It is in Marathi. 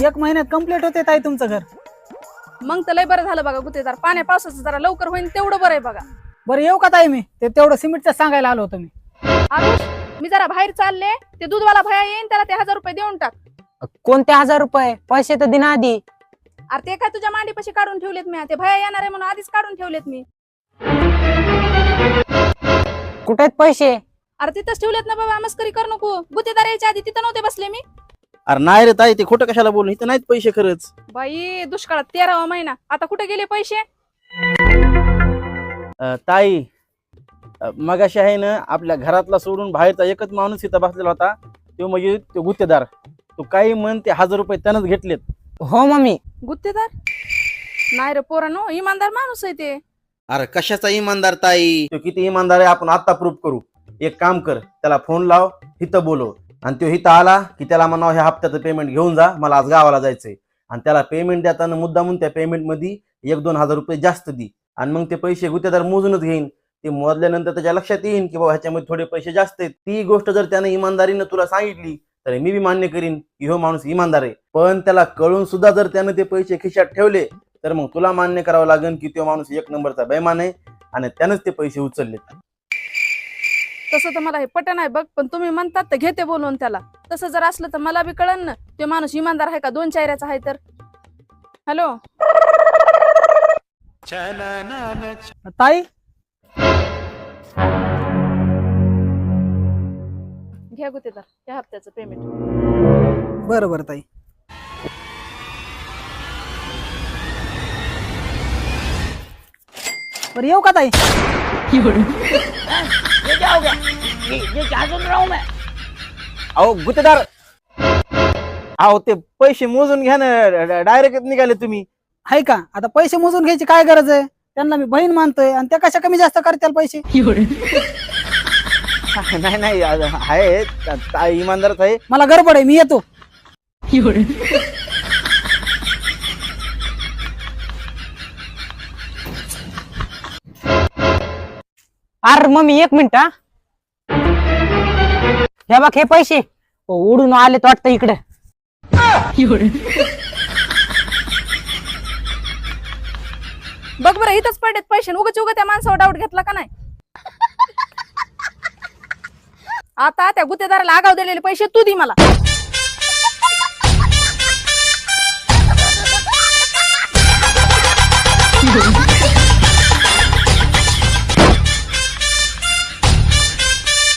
एक महिन्यात कंप्लीट होते ताई तुमचं घर. मग तर लय बरं झालं बघा गुत्तेदार. पाण्या पावसाचं जरा लवकर होईल तेवढं बरं आहे बघा. बरं येऊ का ताई मी? ते तेवढं सिमेंटचं सांगायला आलो होतो मी. आरुष, मी जरा बाहेर चालले. ते दूधवाला भया येईन, त्याला ते 1000 रुपये देऊन टाक. कोणते 1000 रुपये? पैसे तर दिना आधी. अरे ते काय तुझ्या मांडीपाशी काढून ठेवलेत मी. ते भया येणार आहे म्हणून आधीच काढून ठेवलेत मी. कुठे आहेत पैसे? अरे तिथंच ठेवलेत ना बाबा, मस्करी करू नको. गुत्तेदार यायच्या आधी तिथं नव्हते बसले मी. अरे नाही रे ताई, ते खोटं कशाला बोलून, इथं नाहीत पैसे खरंच. बाई दुष्काळात 13वा महिना, आता कुठे गेले पैसे? ताई, मगाशी आहे ना आपल्या घरातला सोडून बाहेरचा एकच माणूस इथं बसलेला होता, तो म्हणजे तो गुत्तेदार. तो काही म्हण ते 1000 रुपये त्यानंच घेतलेत. हो मम्मी. गुत्तेदार नाही रे पोरांनो, इमानदार माणूस आहे ते. अरे कशाचा इमानदार ताई? तो किती इमानदार आहे आपण आता प्रूफ करू. एक काम कर, त्याला फोन लाव, इथं बोलव, आणि तो इथं आला की त्याला म्हणावं ह्या हप्त्याचं पेमेंट घेऊन जा, मला आज गावाला जायचंय. आणि त्याला पेमेंट देताना मुद्दामून त्या पेमेंट मध्ये 1-2 हजार रुपये जास्त दी. आणि मग ते पैसे गुत्तेदार मोजूनच घेईन. ते मोजल्यानंतर त्याच्या लक्षात येईन की बाबा ह्याच्यामध्ये थोडे पैसे जास्त आहेत. ती गोष्ट जर त्याने इमानदारीनं तुला सांगितली तर मी बी मान्य करीन की हो माणूस इमानदार आहे. पण त्याला कळून सुद्धा जर त्याने ते पैसे खिशात ठेवले तर मग तुला मान्य करावं लागेल की तो माणूस 1 नंबरचा बेईमान आहे आणि त्यानंच ते पैसे उचलले. तसं तर मला हे पटन नाही बघ, पण तुम्ही म्हणतात तर घेते बोलवून त्याला. तसं जर असलं तर मला बी कळन ना तो माणूस इमानदार आहे का 2 चेहऱ्याचा आहे तर. हॅलो ताई घ्या गुत्तेदार त्या हप्त्याचं पेमेंट. बरं बरं ताई. बरं येऊ का ताई? अहो गुत्तेदार, अहो ते पैसे मोजून घ्या ना, डायरेक्ट निघाले तुम्ही. आहे का? आता पैसे मोजून घ्यायची काय गरज आहे? त्यांना मी बहीण मानतोय आणि त्या कशा कमी जास्त करतील पैसे? नाही नाही, आहे ताई इमानदारच आहे. मला गडबड आहे, मी येतो. अरे मम्मी 1 मिनिट. हा हे बघ हे पैसे उडून आलेत वाटतं इकडे. बघ बरं इथंच पडलेत पैसे. उगाच त्या माणसावर डाऊट घेतला का नाही? आता त्या गुत्तेदाराला आगाव दिलेले पैसे तू दे मला.